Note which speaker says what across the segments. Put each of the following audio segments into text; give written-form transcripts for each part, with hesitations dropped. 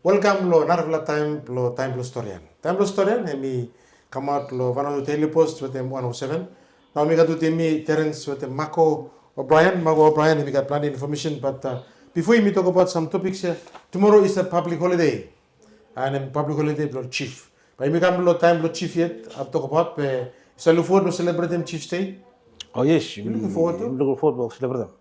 Speaker 1: Welcome lo narvla Taem Blong Storian. Taem Blong Storian hemi come out lo Vanuatu Daily Post with them 107. Now we got to me Terence with them Mako O'Brien. We got plenty of information, but before we talk about some topics here, tomorrow is a public holiday. And a public holiday lo chief. But we come lo time lo chief yet I'll talk about so look forward to celebrating Chief's Day.
Speaker 2: Oh yes,
Speaker 1: You looking forward to?
Speaker 2: I'm looking forward to celebrate them.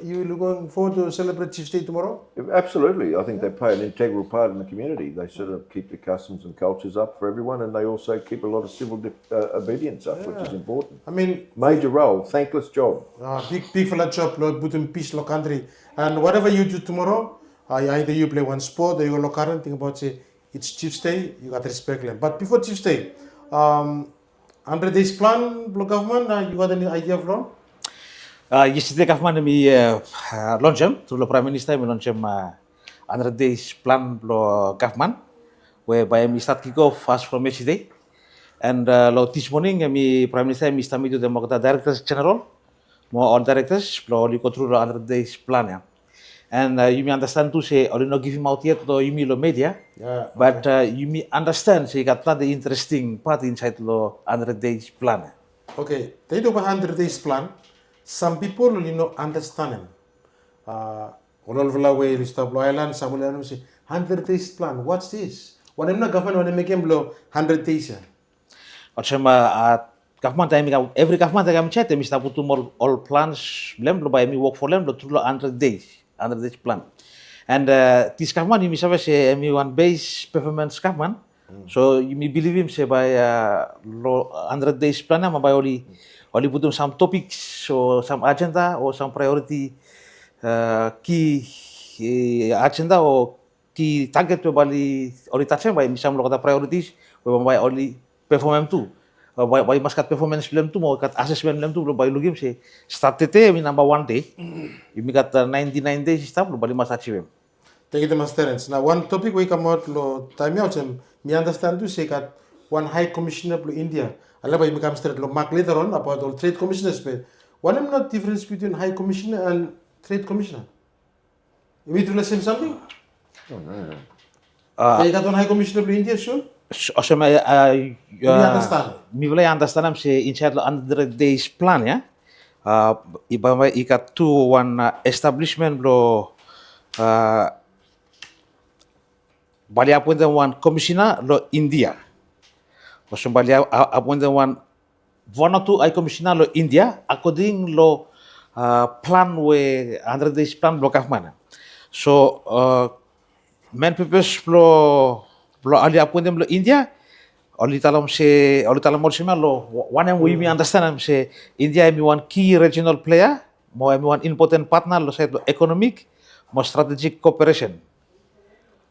Speaker 1: You looking forward to celebrate Chief's Day tomorrow?
Speaker 3: Absolutely. I think they play an integral part in the community. They sort of keep the customs and cultures up for everyone, and they also keep a lot of civil obedience up, which is important.
Speaker 1: I mean,
Speaker 3: major role, thankless job.
Speaker 1: Big fella job, Lord, put in peace, lo country. And whatever you do tomorrow, either you play one sport or you go current, think about say it's Chief's Day, you got to respect them. But before Chief's Day, under this plan, the government, you got any idea of law?
Speaker 2: Yesterday government mi launch through the Prime Minister mi launch 100 days plan lo government whereby mi start kick off as from yesterday. And lo this morning mi Prime Minister mi start to the Directors General, more all directors lo go through the 100 days plan ya. And you may understand to say, or not give him out yet to you may lo media, but you may understand so you got the interesting part inside lo 100 days plan.
Speaker 1: Okay, they do 100 days plan. Some people will not understand them. All over the way, Restore Island, some will say 100 days plan. What's this? When I'm not government, when I make him blow 100 days.
Speaker 2: Or some government time every government I am chat, Mr. Putu all plans, blem by me work for them through 100 days. Under this plan. And this government, you may say, one base performance government. So you may believe him say by 100 days plan, by only put them some topics or some agenda or some priority key agenda or key target to Bali or touch by some local priorities, by only perform too. By maskat performance film tu mau kat assessment film tu belum by lugim say start today I number 1 day you got 99 days stuff belum bali mas achieve.
Speaker 1: Thank you, Master Terence. Now one topic we come out lo time out me understand to say kat one high commissioner of India. Allah by me come straight lo mark later on about all trade commissioners but one am not difference between high commissioner and trade commissioner. You mean to listen something?
Speaker 3: Oh no.
Speaker 1: You got one high commissioner of India sure?
Speaker 2: Also, mi wala understand am say inside 100 days plan ya. Iba may ikat to one establishment lo bali appointed one commissioner lo India. Also bali appointed one Vanuatu ay commissioner lo India according lo plan we 100 days plan lo government. So main purpose lo ali appointed lo India oli talam lo one and we understand am say India is one key regional player mo one important partner lo sa economic mo strategic cooperation.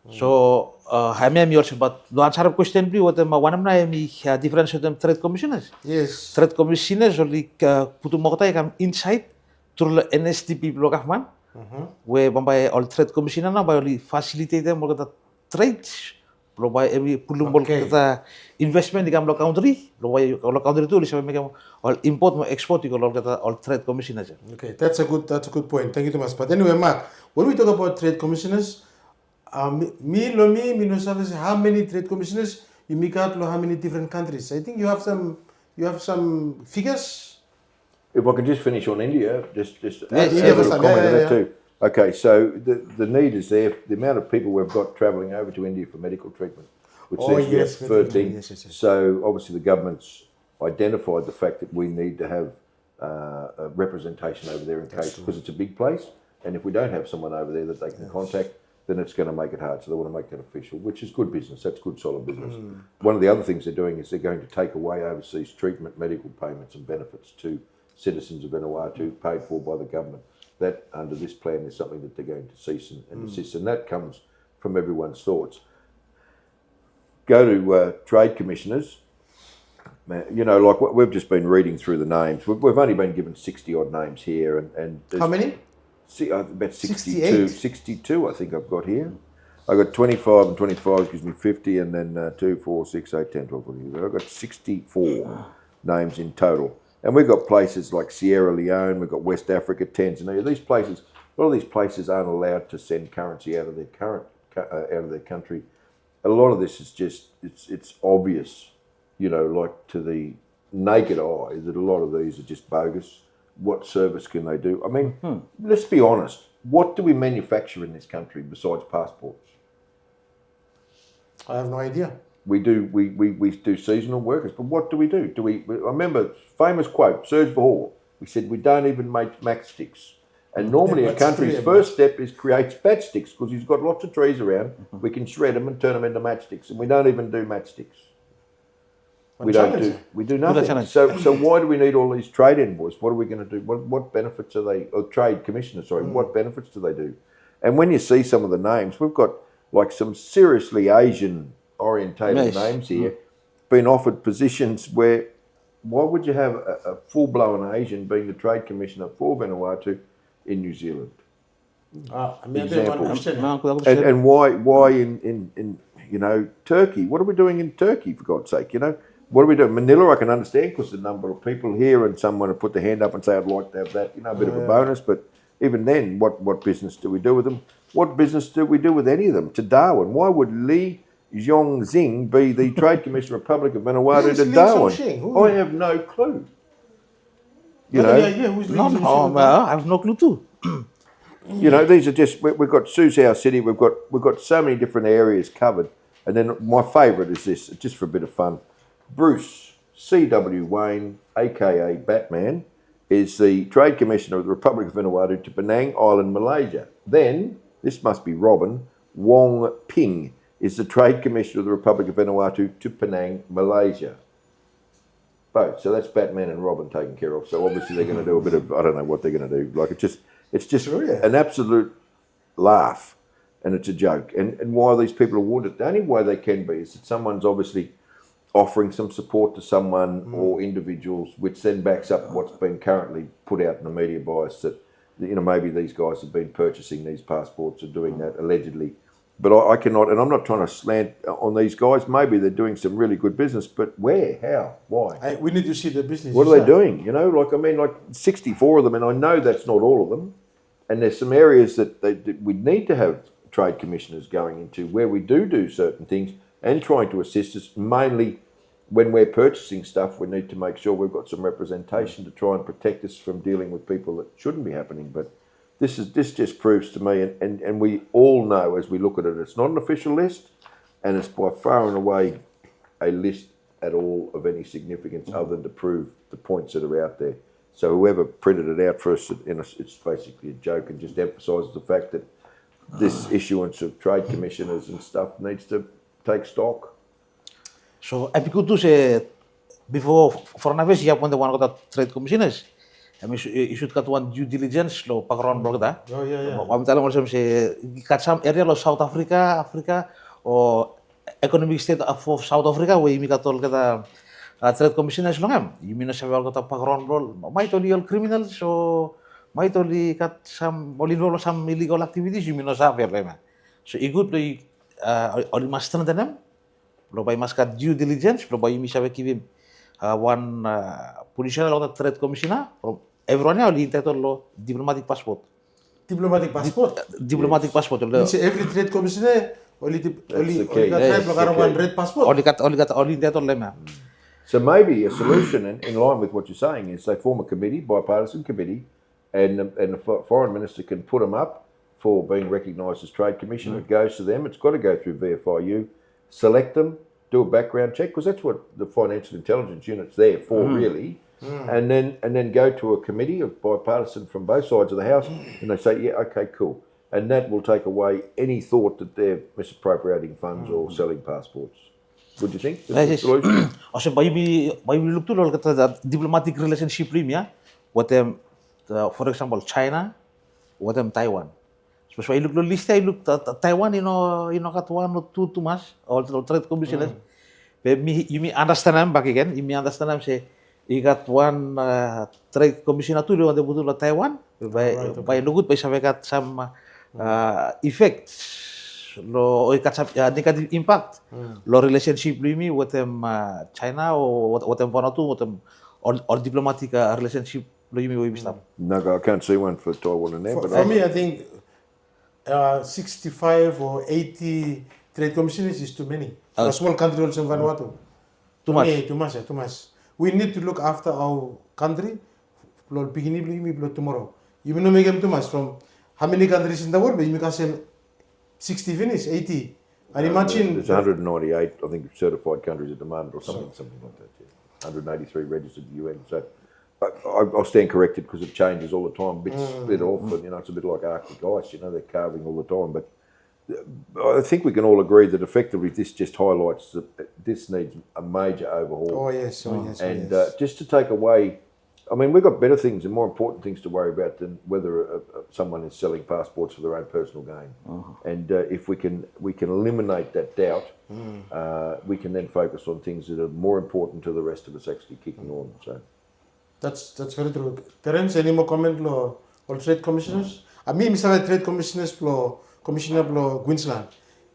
Speaker 2: So mi also but do answer question bi what one am na mi difference with them trade commissioners.
Speaker 1: Yes.
Speaker 2: Trade commissioners only putu mo tay kam insight through the NSDP lo government. Where by all trade commissioner na by only facilitate them mo trade lo by every pulung bol kita investment di kamlo country lo by kalau country tu lisah mereka all import mo export kalau kata all trade commissioners.
Speaker 1: Okay, that's a good point. Thank you, Thomas. But anyway, Mark, when we talk about trade commissioners, me no service how many trade commissioners you make out how many different countries. I think you have some figures.
Speaker 3: If I could just finish on India, just
Speaker 1: India
Speaker 3: a comment on that too.
Speaker 1: Yeah.
Speaker 3: Okay, so the need is there. The amount of people we've got travelling over to India for medical treatment, which seems to be 13.
Speaker 1: Yes.
Speaker 3: So obviously the government's identified the fact that we need to have a representation over there in case, because it's a big place, and if we don't have someone over there that they can contact, then it's going to make it hard. So they want to make that official, which is good business. That's good, solid business. One of the other things they're doing is they're going to take away overseas treatment, medical payments and benefits to citizens of Vanuatu paid for by the government. That under this plan is something that they're going to cease and desist, and that comes from everyone's thoughts. Go to trade commissioners. You know, like we've just been reading through the names. We've only been given 60 odd names here, and
Speaker 1: How many?
Speaker 3: About 62 I think I've got here. I've got 25 and 25 gives me 50, and then 2, 4, 6, 8, 10, 12, 14. I've got 64 names in total. And we've got places like Sierra Leone, we've got West Africa, Tanzania. A lot of these places aren't allowed to send currency out of their current out of their country. A lot of this is just it's obvious, like to the naked eye, that a lot of these are just bogus. What service can they do? I mean, let's be honest. What do we manufacture in this country besides passports?
Speaker 1: I have no idea.
Speaker 3: We do seasonal workers, but what do we do? I remember famous quote, Serge Verhall. We said we don't even make matchsticks. And normally a country's first step is creates matchsticks because he's got lots of trees around. We can shred them and turn them into matchsticks, and we don't even do matchsticks. We do nothing. So why do we need all these trade envoys? What are we going to do? What benefits are they? Or trade commissioners? Sorry, what benefits do they do? And when you see some of the names, we've got like some seriously Asian orientated names here, been offered positions where. Why would you have a full-blown Asian being the trade commissioner for Vanuatu in New Zealand? And why in Turkey? What are we doing in Turkey, for God's sake? What are we doing? Manila, I can understand because the number of people here and someone to put their hand up and say, I'd like to have that, a bit of a bonus. But even then, what business do we do with them? What business do we do with any of them? To Darwin, why would Lee Zhongxing be the Trade Commissioner Republic of Vanuatu to Darwin? I have no clue.
Speaker 2: I have no clue too.
Speaker 3: These are just we've got Susau City. We've got so many different areas covered. And then my favourite is this, just for a bit of fun. Bruce C.W. Wayne, aka Batman, is the Trade Commissioner of the Republic of Vanuatu to Penang Island, Malaysia. Then this must be Robin Wong Ping is the Trade Commissioner of the Republic of Vanuatu to Penang, Malaysia. Both. So that's Batman and Robin taken care of. So obviously they're going to do a bit of, I don't know what they're going to do. Like it's just an absolute laugh and it's a joke. And why these people are awarded, the only way they can be is that someone's obviously offering some support to someone or individuals, which then backs up what's been currently put out in the media by us that, maybe these guys have been purchasing these passports or doing that allegedly. But I cannot, and I'm not trying to slant on these guys. Maybe they're doing some really good business, but where, how, why?
Speaker 1: We need to see the business.
Speaker 3: What are they doing? Like 64 of them, and I know that's not all of them. And there's some areas that we need to have trade commissioners going into where we do certain things and trying to assist us. Mainly when we're purchasing stuff, we need to make sure we've got some representation to try and protect us from dealing with people that shouldn't be happening. But this just proves to me, and we all know as we look at it, it's not an official list, and it's by far and away a list at all of any significance other than to prove the points that are out there. So whoever printed it out for us, it's basically a joke and just emphasises the fact that this issuance of trade commissioners and stuff needs to take stock.
Speaker 2: So επί του σε before for να βέσει για πόντε one of the trade commissioners. You should got one due diligence lo background blog da.
Speaker 1: Oh yeah.
Speaker 2: Kami tahu macam se kat some area lo South Africa or economic state of South Africa where imi katol kata trade commissioners lo ngam. Imi na sabi kata background blog. Might only all criminals so might only kat some involved some illegal activities imi na sabi lema. So igut lo oli master na dem. Lo by mas kat due diligence lo by imi sabi kivim one position lo trade commissioner. Everyone only entitled diplomatic passport.
Speaker 1: Diplomatic passport.
Speaker 2: Diplomatic passport.
Speaker 1: Every trade commissioner only one red passport.
Speaker 2: Only entitled lema.
Speaker 3: So maybe a solution in line with what you're saying is they form a committee, bipartisan committee, and the foreign minister can put them up for being recognised as trade commissioner. It goes to them. It's got to go through VFIU. Select them, do a background check because that's what the financial intelligence unit's there for, really. And then go to a committee of bipartisan from both sides of the house, and they say, yeah, okay, cool, and that will take away any thought that they're misappropriating funds or selling passports. What do you think? That's the solution.
Speaker 2: Also, by look to the diplomatic relationship limia, what for example, China, what Taiwan. So I look list, I look Taiwan, got one or two too much, all trade commissioners. You understand them back again. You understand them say. You got one trade commissioner to do on the Buddha Taiwan by no good by got some effects, or got some negative impact, low relationship with them China or what them Vanuatu, what them or diplomatic relationship with them.
Speaker 3: No, I can't see one for Taiwan in there.
Speaker 1: For me, I think 65 or 80 trade commissioners is too many. For a small country also in Vanuatu.
Speaker 2: Too much.
Speaker 1: Too much, too much. We need to look after our country. Beginning tomorrow. You know, make them too much from how many countries in the world? But you can say 60 finish, 80. And imagine
Speaker 3: There's 198, I think, certified countries at the moment, or something like that. Yeah. 183 registered to the UN. So I'll stand corrected because it changes all the time. Bits split off, and it's a bit like Arctic ice. They're carving all the time. But I think we can all agree that effectively this just highlights that this needs a major overhaul.
Speaker 1: Oh yes.
Speaker 3: And just to take away, I mean, we've got better things and more important things to worry about than whether someone is selling passports for their own personal gain. And if we can eliminate that doubt, we can then focus on things that are more important to the rest of us actually kicking on. So
Speaker 1: that's very true. Terence, any more comment on trade commissioners? I mean, Mr. Trade Commissioners, Commissioner Queensland,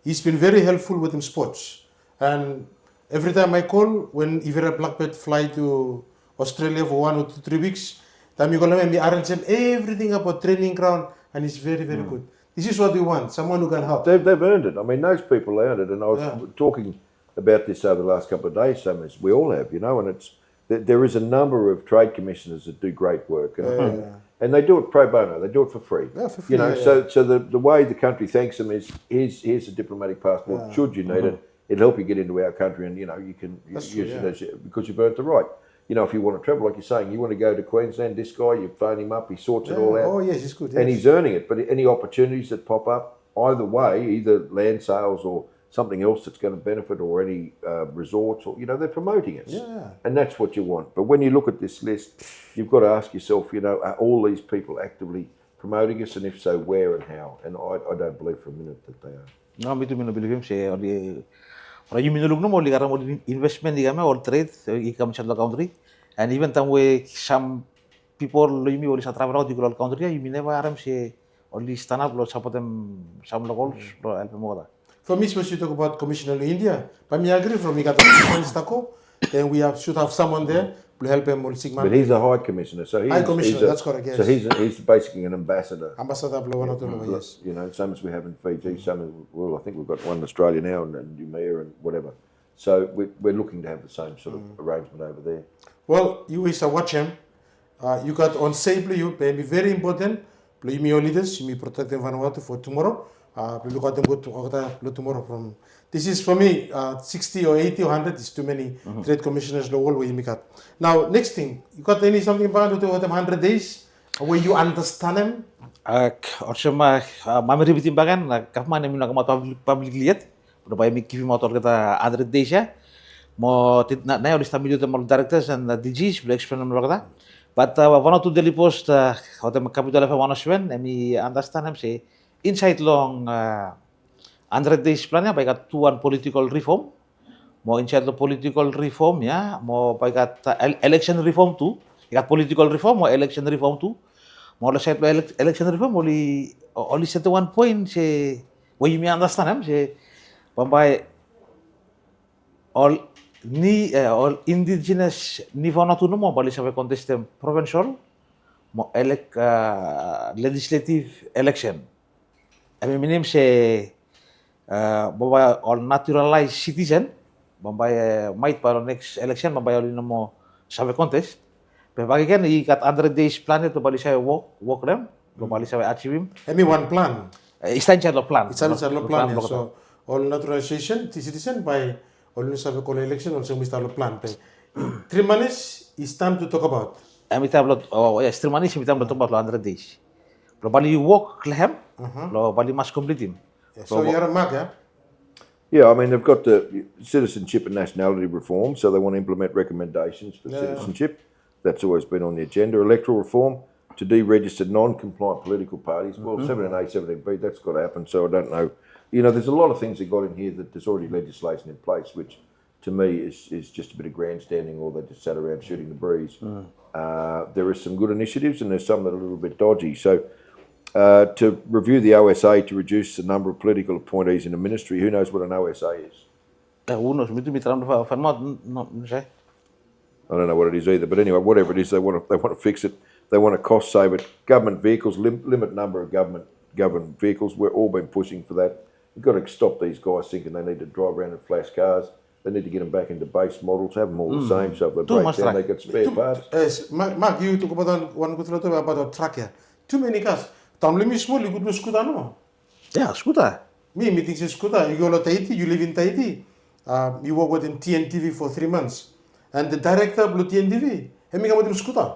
Speaker 1: he's been very helpful within sports. And every time I call, when Ivera Blackbird fly to Australia for 1 or 2, 3 weeks, then you call me arrange him everything about training ground, and it's very, very good. This is what we want, someone who can help.
Speaker 3: they've earned it. I mean, those people earned it. And I was talking about this over the last couple of days, Sam, as we all have, and it's there is a number of trade commissioners that do great work. And they do it pro bono. They do it for free.
Speaker 1: Yeah, for free.
Speaker 3: So the way the country thanks them is here's a diplomatic passport. Should you need it, it'll help you get into our country, and you can use it because you've earned the right. If you want to travel, like you're saying, you want to go to Queensland. This guy, you phone him up. He sorts it all out.
Speaker 1: Oh yes, he's good.
Speaker 3: And he's earning it. But any opportunities that pop up, either way, either land sales or something else that's going to benefit, or any resorts, or they're promoting it.
Speaker 1: Yeah.
Speaker 3: And that's what you want. But when you look at this list, you've got to ask yourself, are all these people actively promoting us, and if so, where and how? And I don't believe for a minute that they are.
Speaker 2: No, me too. Me no believe say or you minulog no mo ligara mo investment digame all trade ikam sa country, and even time we some people you me only sa travel out the country you never aram say only stand up lo support them some locals lo help mo.
Speaker 1: For me, especially talk about Commissioner in India, but I agree from then we should have someone there to help him with Sigma.
Speaker 3: But he's a High Commissioner, so he's
Speaker 1: High Commissioner, that's correct, yes.
Speaker 3: So he's basically an ambassador.
Speaker 1: Ambassador of Vanuatu, yes.
Speaker 3: Same as we have in Fiji, I think we've got one in Australia now, and Umea and whatever. So we're looking to have the same sort of arrangement over there.
Speaker 1: Well, you is a watch him. You got on safely, you be very important. You me your leaders, you me protect them Vanuatu for tomorrow. We look at them go to tomorrow from. This is for me 60 or 80 or 100 is too many trade commissioners the whole way you make up. Now next thing, you got something about them 100 days where you understand them?
Speaker 2: Or sama mami ribitin bagan kahman na minagamat public liat. Udah bayar mikir motor kita 100 days ya. Mo na udah stamilyo the directors and the DGs will explain them like that. But Vanuatu Daily Post hotem capital of Vanuatu and understand them say inside long 100 days plan ya baik tuan political reform. Mo inside the political reform ya, mo baik election reform tu. Ikat political reform mo election reform tu. Mo la side election reform only set one point say what you may understand them say Bombay all indigenous ni Vanuatu no mo bali sa contest provincial mo elect legislative election. I mean say Bombay all naturalized citizen Bombay might para next election Bombay all no mo sa contest. Pero bagikan ikat 100 days plan to bali sa work them bali sa achieve him.
Speaker 1: I mean one plan.
Speaker 2: It's inside the plan.
Speaker 1: It's inside the plan. Yeah. So all naturalization citizen by all have a election also we start the plan. 3 months is time to talk about.
Speaker 2: We have yes 3 months we have to talk about 100 days. Pero bali you work lehem, lo bali must complete him.
Speaker 1: So you're a mag, yeah?
Speaker 3: Yeah, I mean they've got the citizenship and nationality reform, so they want to implement recommendations for citizenship. That's always been on the agenda. Electoral reform to deregister non-compliant political parties. Well, 17A, 17B, that's got to happen. So I don't know. There's a lot of things they got in here that there's already legislation in place, which to me is just a bit of grandstanding, or they just sat around shooting the breeze. There are some good initiatives, and there's some that are a little bit dodgy. So to review the OSA to reduce the number of political appointees in the ministry. Who knows what an OSA is? I don't know what it is either, but anyway, whatever it is, they want to fix it. They want to cost save it. Government vehicles, limit number of government governed vehicles. We've all been pushing for that. You've got to stop these guys thinking they need to drive around in flash cars. They need to get them back into base models, have them all the same, so if they break down, they get spare parts.
Speaker 1: Yes, Mark, you talk about one good lot about a truck here. Too many cars. Tamli mi small, you could do scooter no.
Speaker 2: Yeah, scooter.
Speaker 1: Me meeting scooter. You go to Tahiti, you live in Tahiti. You work with in TNTV for 3 months. And the director of TNTV, he come with him scooter.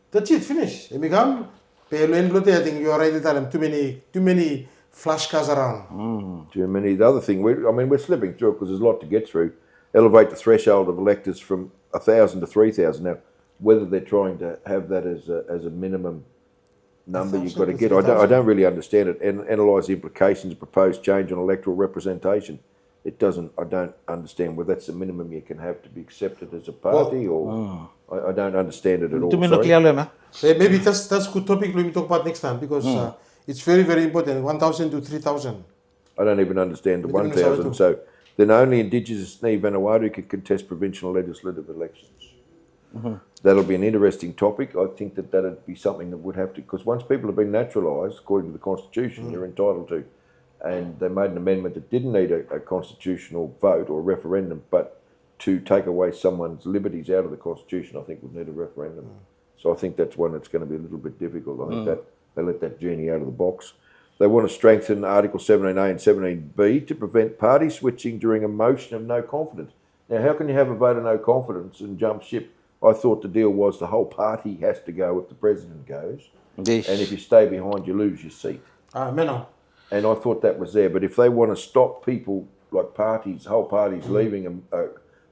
Speaker 1: That's it, finish. He come, pay I think you already tell him too many flash cars around.
Speaker 3: Too many. The other thing, we're slipping through it because there's a lot to get through. Elevate the threshold of electors from 1,000 to 3,000. Now, whether they're trying to have that as a minimum number you've got to get, I don't really understand it. And analyse the implications of proposed change on electoral representation. It doesn't. I don't understand whether that's the minimum you can have to be accepted as a party, or I don't understand it at all.
Speaker 1: Maybe that's a good topic we talk about next time because it's very, very important. 1,000 to 3,000.
Speaker 3: I don't even understand the 1,000. So then only Indigenous Vanuatu can contest provincial legislative elections. That'll be an interesting topic. I think that'd be something that would have to, because once people have been naturalised, according to the Constitution, you're entitled to. And they made an amendment that didn't need a constitutional vote or referendum, but to take away someone's liberties out of the Constitution, I think would need a referendum. So I think that's one that's going to be a little bit difficult. I think that they let that genie out of the box. They want to strengthen Article 17A and 17B to prevent party switching during a motion of no confidence. Now, how can you have a vote of no confidence and jump ship? I thought the deal was the whole party has to go if the president goes.
Speaker 2: Yes.
Speaker 3: And if you stay behind, you lose your seat. And I thought that was there. But if they want to stop people, like parties, whole parties leaving,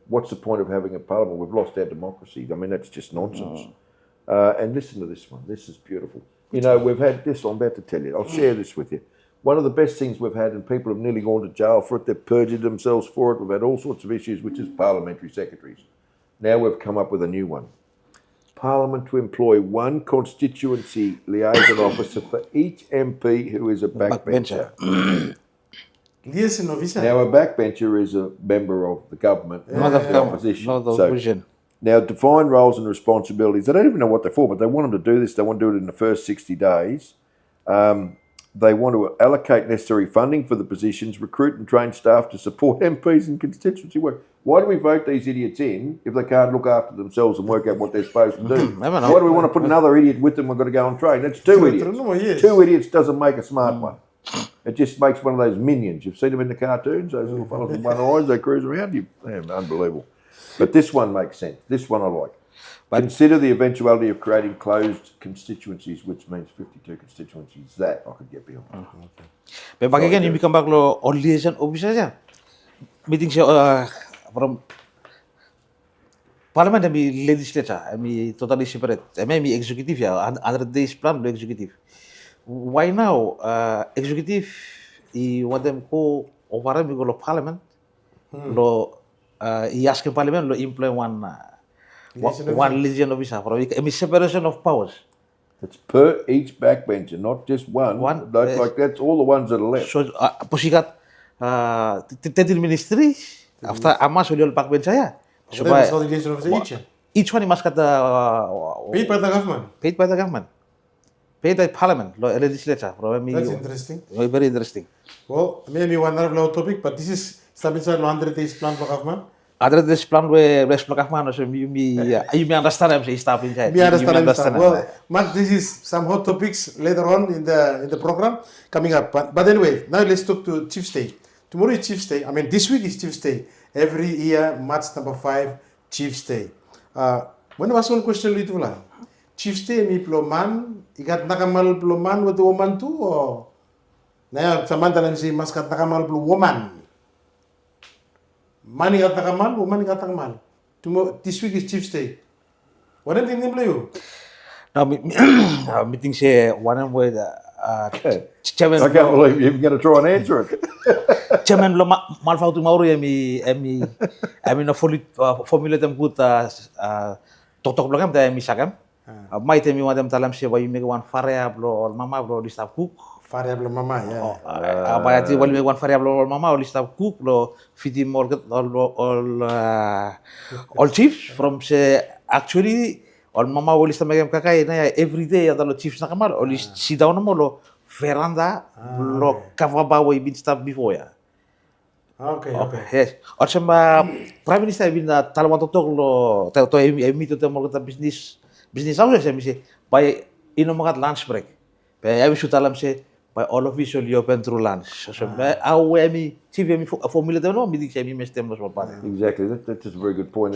Speaker 3: what's the point of having a parliament? We've lost our democracy. I mean, that's just nonsense. And listen to this one. This is beautiful. You know, we've had this, I'm about to tell you. I'll share this with you. One of the best things we've had, and people have nearly gone to jail for it, they've perjured themselves for it. We've had all sorts of issues, which is parliamentary secretaries. Now we've come up with a new one. Parliament to employ one constituency liaison officer for each MP who is a backbencher. Now, a backbencher is a member of the government, not the opposition.
Speaker 2: Not the opposition.
Speaker 3: Now, define roles and responsibilities. They don't even know what they're for, but they want them to do this. They want to do it in the first 60 days. They want to allocate necessary funding for the positions, recruit and train staff to support MPs and constituency work. Why do we vote these idiots in if they can't look after themselves and work out what they're supposed to do? Why do we want to put another idiot with them? We've got to go and train. That's two idiots. Two idiots doesn't make a smart one. It just makes one of those minions. You've seen them in the cartoons, those little fellas with one eyes, they cruise around you. Unbelievable. But this one makes sense. This one I like. Consider the eventuality of creating closed constituencies, which means 52 constituencies. That I could get behind.
Speaker 2: But back again, you become back to liaison officer. Meeting from Parliament and legislature, I totally separate. I executive, 100 days plan to executive. Why now? Executive, I want them go over and go to Parliament. I ask Parliament to employ one legion officer for separation of powers.
Speaker 3: It's per each backbencher, not just one. Like that's all the ones that are left.
Speaker 2: So, posikat 13 ministry after amas will backbencher ya.
Speaker 1: So that's the legion officer
Speaker 2: each one must get
Speaker 1: paid by the government.
Speaker 2: Paid by the government. Paid by Parliament, legislature.
Speaker 1: That's interesting.
Speaker 2: Very interesting.
Speaker 1: Well, maybe one other topic, but this is established 100 days plan for government.
Speaker 2: Other this plan where rest of government, so you may understand. I'm saying stop inside.
Speaker 1: Me understand. Well, Mark, this is some hot topics later on in the program coming up. But anyway, now let's talk to Chiefs Day. Tomorrow is Chiefs Day. I mean, this week is Chiefs Day. Every year, March number 5, Chiefs Day. When was one question itu lah? Chiefs Day mi ploman, ikat nakamal ploman with woman too, or na samantalan si maskat nakamal plo woman. Man ikat nakamal, woman ikat nakamal. Tomorrow, this week is Chiefs Day. What do you think you?
Speaker 2: Now meeting say one way chairman.
Speaker 3: I can't believe you're going to try and answer it.
Speaker 2: Chairman lo malfautu mauri emi no formulate them good tok blogam ta emi sakam. Mai temi wadam talam se wayu me one variable or mama bro list of cook.
Speaker 1: Variable mama ya.
Speaker 2: Apa ati wayu me one variable or mama or list of cook lo fiti morgan all chiefs from say actually ol mama oli sta megam kakai na every day ada lo chiefs na kamal oli sit down mo lo veranda lo kavaba way bin stop before ya.
Speaker 1: Okay.
Speaker 2: Yes. Or sama Prime Minister bin talawatotok lo to emi to mo kata business hours emi se by ino mga lunch break. Pe emi sutalam se by all official open through lunch. So au emi TV emi formula no mi dik emi mestem lo pare.
Speaker 3: Exactly. That's just a very good point.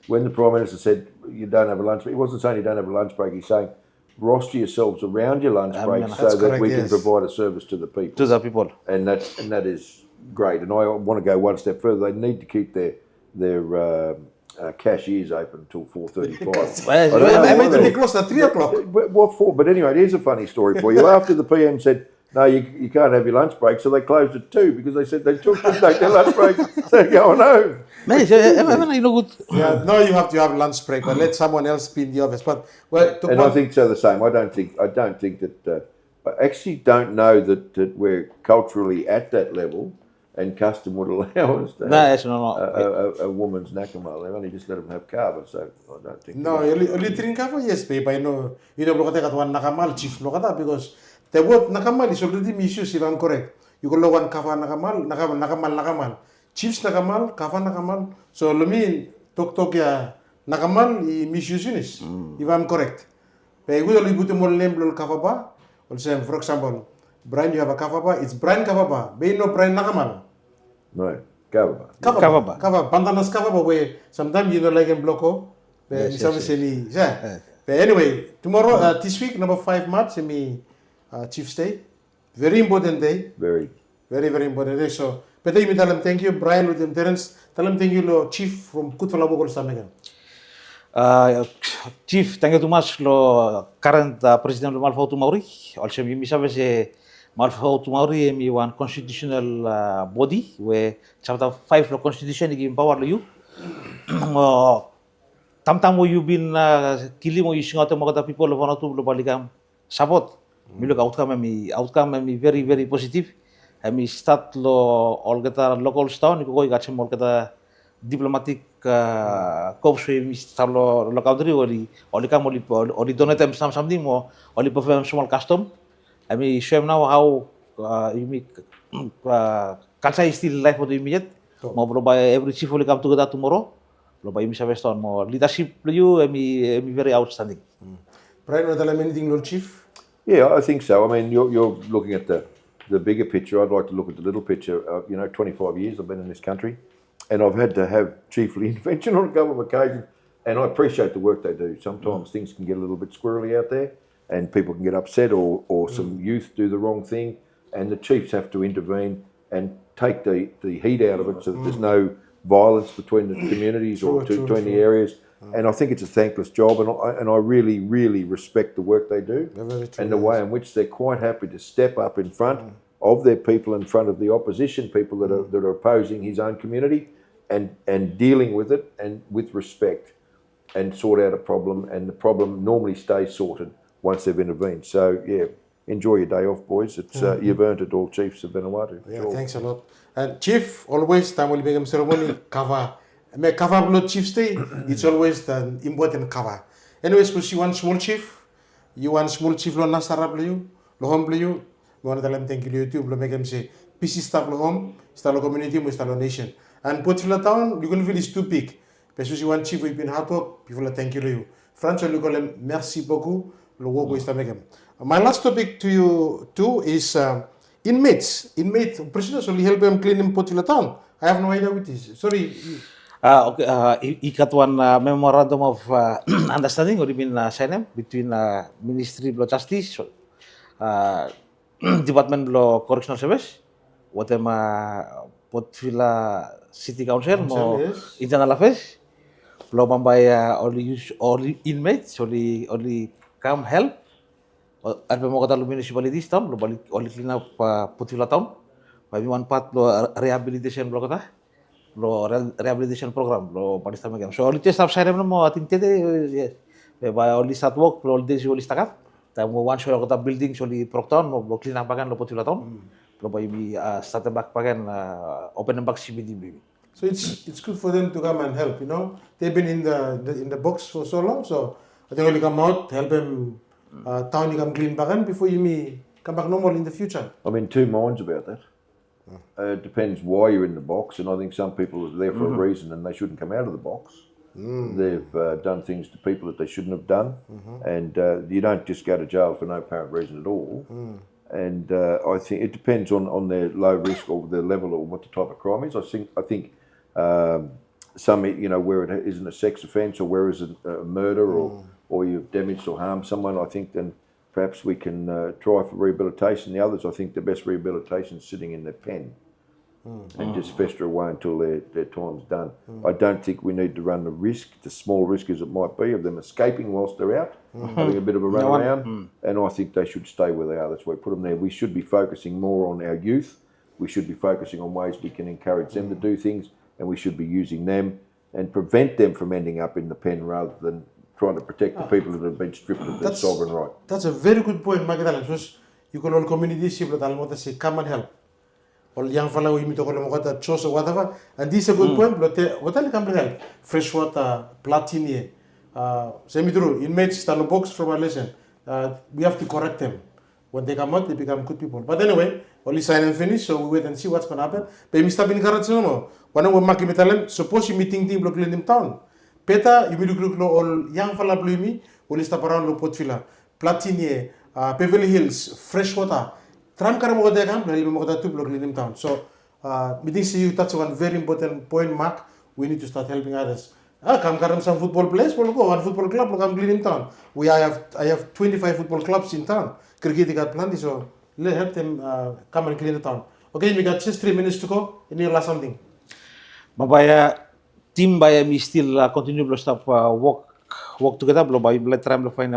Speaker 3: When the Prime Minister said you don't have a lunch break, he wasn't saying you don't have a lunch break. He's saying roster yourselves around your lunch break so
Speaker 1: That's
Speaker 3: that
Speaker 1: correct,
Speaker 3: we can
Speaker 1: yes.
Speaker 3: provide a service to the people.
Speaker 2: To the people.
Speaker 3: And that is great. And I want to go one step further. They need to keep their cashiers open until 4:35.
Speaker 1: They close at 3 o'clock.
Speaker 3: What for? But anyway, here's a funny story for you. After the PM said, no, you can't have your lunch break, so they closed at 2 because they said they took take their lunch break. So you go, no.
Speaker 2: Man, you know good.
Speaker 1: Yeah, no, you have to have lunch break, but let someone else be in the office. But
Speaker 3: And I think so the same. I don't think that. I actually don't know that we're culturally at that level, and custom would allow us to have
Speaker 2: No.
Speaker 3: a woman's nakama. They only just let them have kava, so I don't think.
Speaker 1: no, only drink cover, yes, babe. I know look at one nakamal chief look at that because the word nakamal is already misused if I'm correct. You go one kava nakamal. Chiefs nakamal, kava nakamal. So let me talk ya nakamal I misuse is if I'm correct. But you only put more name lol kava ba. Also, for example, Brian, you have a kava ba. It's Brian kava ba. But no Brian nakamal.
Speaker 3: No, kava.
Speaker 1: Kava. Pantanas kava ba. Where sometimes you don't like in blocko. But anyway, tomorrow, this week, number 5 March, Chief's Day. Very important day.
Speaker 3: Very.
Speaker 1: Very, very important day. So, but you tell them thank you, Brian, with them, Terence. Tell them thank you, lo Chief from Kutulabogol Samagan.
Speaker 2: Chief, thank you too much lo current President Malfautu Mauri. Also, mi sabi se Malfautu Mauri mi one constitutional body where chapter 5 lo constitution give power lo you. Tam mo you been kili mo using out mga people lo Vanuatu lo balikam support. Mi look outcome mi very very positive. Mi start lo all kita local town ko got some all kita diplomatic corps mi start lo country oli kam oli donate something mo oli perform small custom. I mean show them now how you make culture is still life for the immediate. Mo bro by every chief will come together tomorrow. Lo by mi service on more leadership you me very outstanding.
Speaker 1: Brian, want to tell them anything, Lord Chief?
Speaker 3: Yeah, I think so. I mean, you're looking at the bigger picture. I'd like to look at the little picture. 25 years I've been in this country, and I've had to have chiefly intervention on a couple of occasions, and I appreciate the work they do. Sometimes things can get a little bit squirrely out there, and people can get upset, or some youth do the wrong thing, and the chiefs have to intervene and take the heat out of it so that there's no violence between the communities or between the areas. And I think it's a thankless job, and I really, really respect the work they do and the way in which they're quite happy to step up in front of their people, in front of the opposition people that are opposing his own community, and dealing with it and with respect, and sort out a problem, and the problem normally stays sorted once they've intervened. So yeah, enjoy your day off, boys. It's you've earned it, all chiefs of Vanuatu.
Speaker 1: Yeah, sure. Thanks a lot. And Chief, always time will become ceremony cover. Cover blood Chief's Day, it's always the important cover. Anyways, because you want small chief lo nasarap you, lo home you, we want to tell them thank you YouTube, lo make them say, PC staff lo home, start lo community, mo start lo nation. And Potula town, you can feel it's too big. Because you want chief, we've been hard work, people thank you to you. French, you call them merci beaucoup, lo work with them make them. My last topic to you too is inmates. Prisoners only help them clean in Potula town. I have no idea what this is. Sorry.
Speaker 2: Ikat one memorandum of understanding already been signed between Ministry of Justice, Department of Correctional Service, what them Potvilla City Council, more Internal Affairs, lo mambay only inmates, only come help. At mga kata municipalities town, lo balik only clean up Potvilla town. Maybe one part lo rehabilitation lo kata. Lo rehabilitation program lo parista magam so only staff side mo atin yes by only start work lo days only stakat ta mo one show kota building only procton lo clean up pagan lo Potula town lo by start back pagan open back CBD
Speaker 1: So it's good for them to come and help. You know, they've been in the box for so long. So I think when you come out, help them town you come clean back in before you may come back normal in the future.
Speaker 3: I'm in two minds about that. It depends why you're in the box, and I think some people are there for a reason and they shouldn't come out of the box. They've done things to people that they shouldn't have done, and you don't just go to jail for no apparent reason at all. And I think it depends on their low risk or their level or what the type of crime is. I think some, you know, where it isn't a sex offence or where is it a murder or you've damaged or harmed someone, I think then perhaps we can try for rehabilitation. The others, I think the best rehabilitation is sitting in their pen and just fester away until their time's done. I don't think we need to run the risk, the small risk as it might be, of them escaping whilst they're out, having a bit of a run around, and I think they should stay where they are. That's why we put them there. We should be focusing more on our youth. We should be focusing on ways we can encourage them to do things, and we should be using them and prevent them from ending up in the pen rather than trying to protect the people that have been stripped of their sovereign right.
Speaker 1: That's a very good point, Magdalene. Because you can all communities people that say come and help. All young fellow we meet to chose or whatever. And this is a good point. But what are come to help? Fresh water, platini. Semi true. Inmates stand box from a lesson. We have to correct them. When they come out, they become good people. But anyway, only sign and finish, so we wait and see what's going to happen. But Mr. Bin Karatsuno, when we make Mitalem, suppose you meeting team local in town. Peta, you will look all young fella blumi, will stop around the Potfilla, Platini, Beverly Hills, fresh water. Tram Karamogadam, Mogadatu local in town. So, meeting see you touch one very important point, Mark. We need to start helping others. Come Karam some football players, we'll go one football club, look, I'm in town. I have 25 football clubs in town. Cricket got plenty, so let's help them come and clean the town. Okay, we got just 3 minutes to go. Any last something?
Speaker 2: Mabaya team baya mi still continue to stop work together. Blo baya let try to find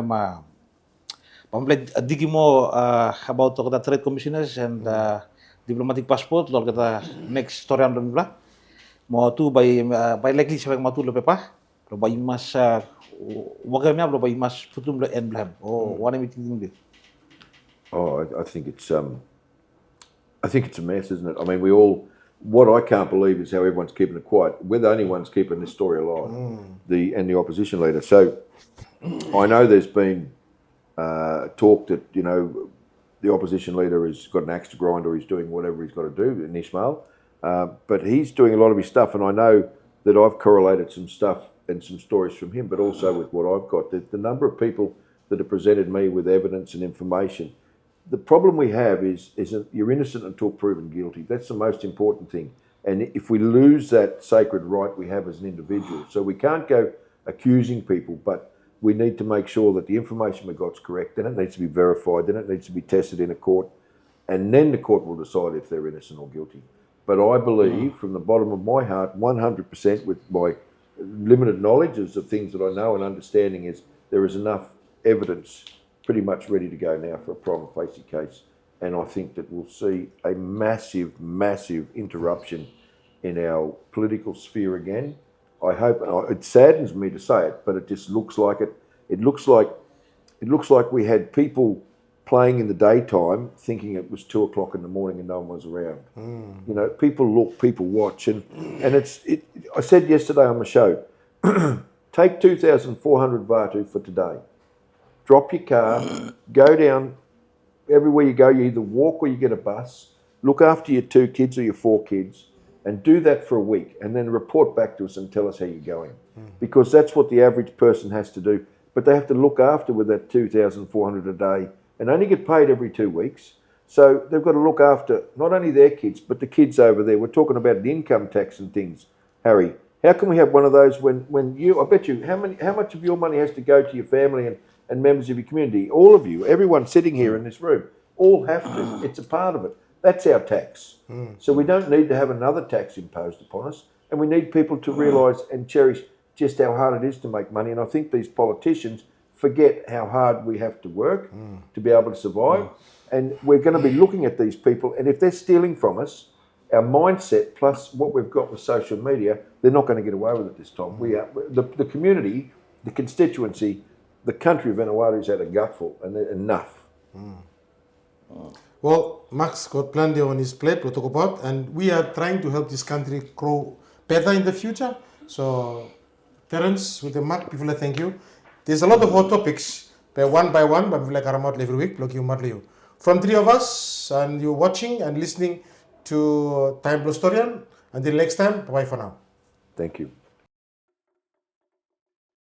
Speaker 2: pamlet digi mo about the trade commissioners and diplomatic passport. Lor kita next story andon bla. Mo tu by likely siya mo tu lo pepa. Lo baya mas wagamnya lo baya mas putum lo emblem. Oh, what am I thinking?
Speaker 3: Oh, I think it's a mess, isn't it? I mean, what I can't believe is how everyone's keeping it quiet. We're the only ones keeping this story alive, the opposition leader. So I know there's been talk that, you know, the opposition leader has got an axe to grind or he's doing whatever he's got to do in Ismail. But he's doing a lot of his stuff, and I know that I've correlated some stuff and some stories from him, but also with what I've got. The number of people that have presented me with evidence and information. The problem we have is that you're innocent until proven guilty. That's the most important thing. And if we lose that sacred right we have as an individual, so we can't go accusing people, but we need to make sure that the information we got is correct, then it needs to be verified, then it needs to be tested in a court, and then the court will decide if they're innocent or guilty. But I believe from the bottom of my heart, 100% with my limited knowledge of things that I know and understanding, is there is enough evidence pretty much ready to go now for a prima facie case. And I think that we'll see a massive, massive interruption in our political sphere again. I hope, it saddens me to say it, but it just looks like it. It looks like we had people playing in the daytime thinking it was 2 o'clock in the morning and no one was around. You know, people look, people watch, and I said yesterday on the show, take 2,400 Vanuatu for today. Drop your car, go down, everywhere you go, you either walk or you get a bus, look after your 2 kids or your 4 kids, and do that for a week, and then report back to us and tell us how you're going. Because that's what the average person has to do. But they have to look after with that 2,400 a day and only get paid every 2 weeks. So they've got to look after not only their kids, but the kids over there. We're talking about the income tax and things. Harry, how can we have one of those when you, I bet you, how much of your money has to go to your family and members of your community? All of you, everyone sitting here in this room, all have to. It's a part of it. That's our tax. So we don't need to have another tax imposed upon us, and we need people to realise and cherish just how hard it is to make money. And I think these politicians forget how hard we have to work to be able to survive. And we're going to be looking at these people, and if they're stealing from us, our mindset plus what we've got with social media, they're not going to get away with it this time. We are, the community, the constituency, the country of Vanuatu has had a gutful, and enough.
Speaker 1: Well, Max got plenty on his plate to talk about, and we are trying to help this country grow better in the future. So, Terence, with the mark, people thank you. There's a lot of hot topics, but one by one, but like Aramat every week, look you Marley. From three of us, and you watching and listening to Taem Blong Storian. Until next time, bye for now.
Speaker 3: Thank you.